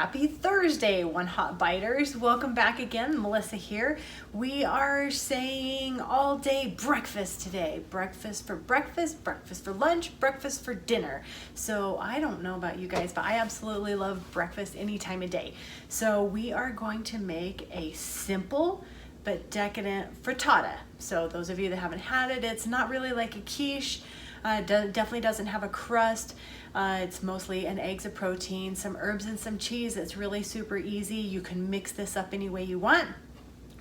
Happy Thursday, One Hot Biters. Welcome back again. Melissa here. We are saying all day breakfast today. Breakfast for breakfast, breakfast for lunch, breakfast for dinner. So I don't know about you guys, but I absolutely love breakfast any time of day. So we are going to make a simple but decadent frittata. So those of you that haven't had it, it's not really like a quiche. Definitely doesn't have a crust. It's mostly an eggs of protein, some herbs and some cheese. It's really super easy. You can mix this up any way you want.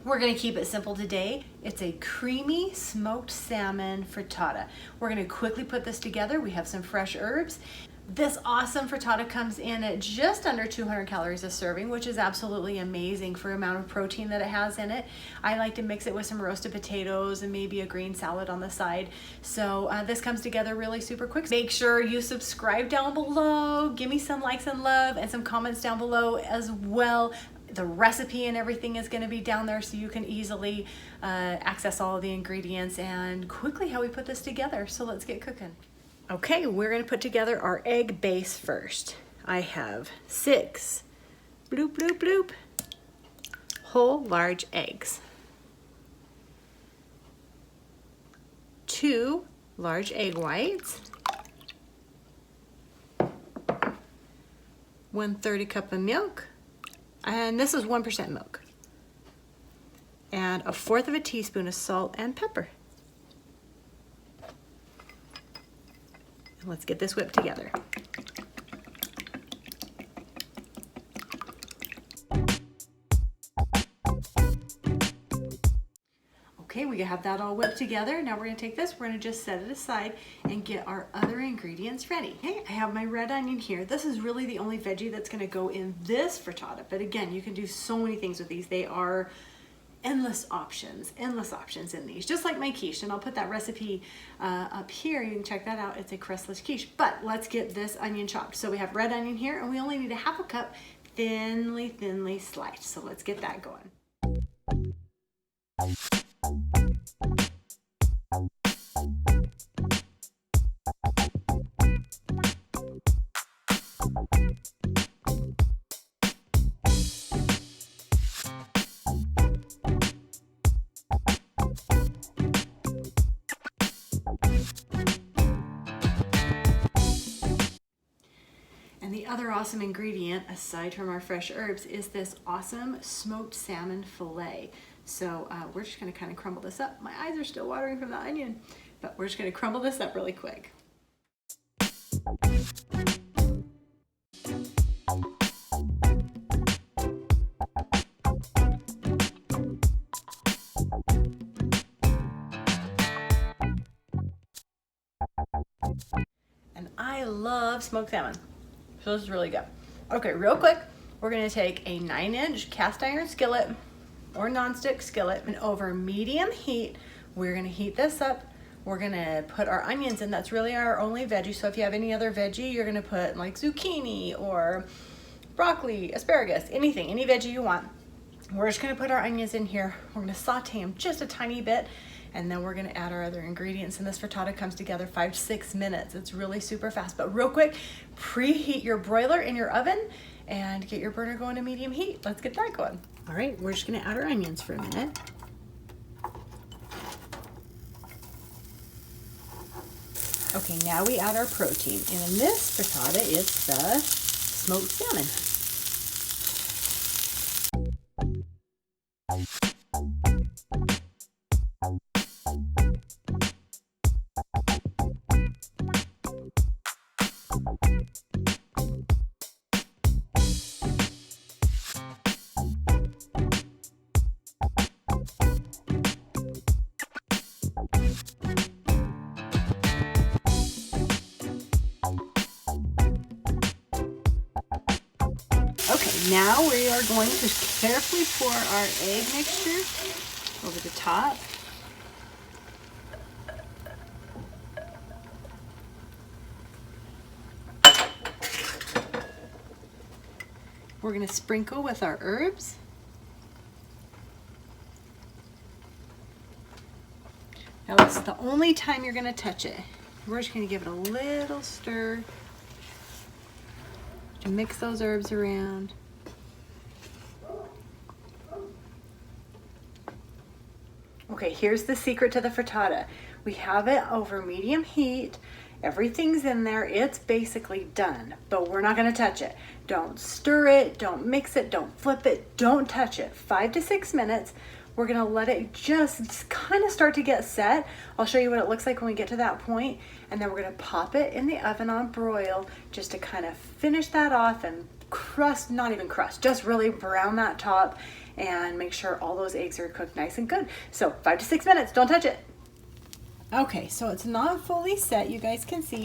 We're gonna keep it simple today. It's a creamy smoked salmon frittata. We're gonna quickly put this together. We have some fresh herbs. This awesome frittata comes in at just under 200 calories a serving, which is absolutely amazing for the amount of protein that it has in it. I like to mix it with some roasted potatoes and maybe a green salad on the side. So this comes together really super quick. Make sure you subscribe down below. Give me some likes and love and some comments down below as well. The recipe and everything is going to be down there so you can easily access all of the ingredients and quickly how we put this together. So let's get cooking. Okay, we're going to put together our egg base first. I have 6 bloop bloop bloop whole large eggs, 2 large egg whites, 1/3 cup of milk, and this is 1% milk, and 1/4 teaspoon of salt and pepper. Let's get this whipped together. Okay, we have that all whipped together. Now we're gonna take this, we're gonna just set it aside and get our other ingredients ready. Okay, I have my red onion here. This is really the only veggie that's gonna go in this frittata. But again, you can do so many things with these. They are endless options in these, just like my quiche, and I'll put that recipe up here. You can check that out. It's a crustless quiche. But let's get this onion chopped. So we have red onion here, and we only need 1/2 cup thinly sliced. So let's get that going. And the other awesome ingredient, aside from our fresh herbs, is this awesome smoked salmon fillet. So we're just gonna kind of crumble this up. My eyes are still watering from the onion, but we're just gonna crumble this up really quick. And I love smoked salmon. So this is really good. Okay, real quick, we're gonna take a 9-inch cast iron skillet or nonstick skillet, and over medium heat, we're gonna heat this up. We're gonna put our onions in. That's really our only veggie. So if you have any other veggie, you're gonna put like zucchini or broccoli, asparagus, anything, any veggie you want. We're just gonna put our onions in here. We're gonna saute them just a tiny bit, and then we're gonna add our other ingredients, and this frittata comes together 5 to 6 minutes. It's really super fast, but real quick, preheat your broiler in your oven and get your burner going to medium heat. Let's get that going. All right, we're just gonna add our onions for a minute. Okay, now we add our protein, and in this frittata, it's the smoked salmon. Okay, now we are going to carefully pour our egg mixture over the top. We're going to sprinkle with our herbs. Now this is the only time you're going to touch it. We're just going to give it a little stir to mix those herbs around. Okay, here's the secret to the frittata. We have it over medium heat. Everything's in there. It's basically done, but we're not gonna touch it. Don't stir it, don't mix it, don't flip it, don't touch it. 5 to 6 minutes. We're gonna let it just kind of start to get set. I'll show you what it looks like when we get to that point, and then we're gonna pop it in the oven on broil just to kind of finish that off and crust, not even crust, just really brown that top and make sure all those eggs are cooked nice and good. So 5 to 6 minutes, don't touch it. Okay, so it's not fully set. You guys can see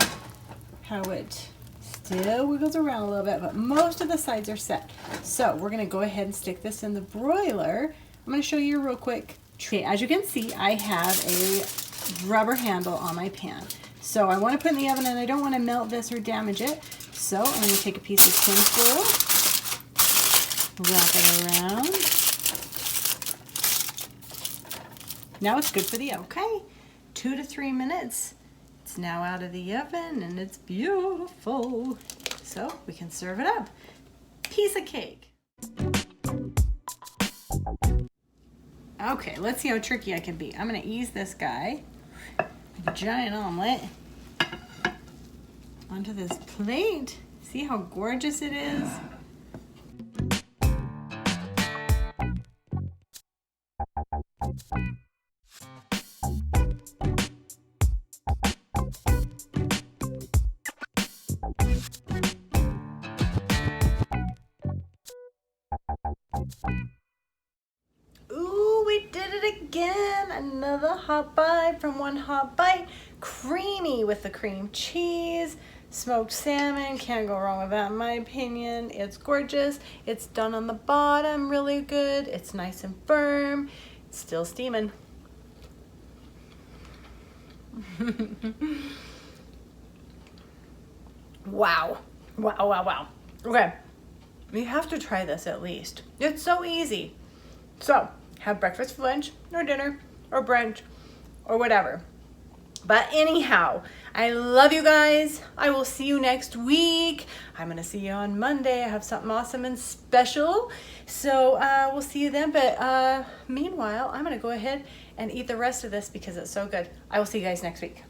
how it still wiggles around a little bit, but most of the sides are set. So we're gonna go ahead and stick this in the broiler. I'm gonna show you real quick. Okay, as you can see, I have a rubber handle on my pan. So I wanna put it in the oven and I don't wanna melt this or damage it. So I'm gonna take a piece of tin foil, wrap it around. Now it's good for the oven. Okay, 2 to 3 minutes. It's now out of the oven and it's beautiful. So we can serve it up. Piece of cake. Okay, let's see how tricky I can be. I'm gonna ease this guy, like a giant omelet, onto this plate. See how gorgeous it is? Ooh, we did it again. Another hot bite from One Hot Bite. Creamy with the cream cheese. Smoked salmon, can't go wrong with that in my opinion. It's gorgeous. It's done on the bottom really good. It's nice and firm. It's still steaming. Wow. Wow, wow, wow. Okay, we have to try this at least. It's so easy. So, have breakfast for lunch, or dinner, or brunch, or whatever. But anyhow, I love you guys. I will see you next week. I'm gonna see you on Monday. I have something awesome and special. So we'll see you then. But meanwhile, I'm gonna go ahead and eat the rest of this because it's so good. I will see you guys next week.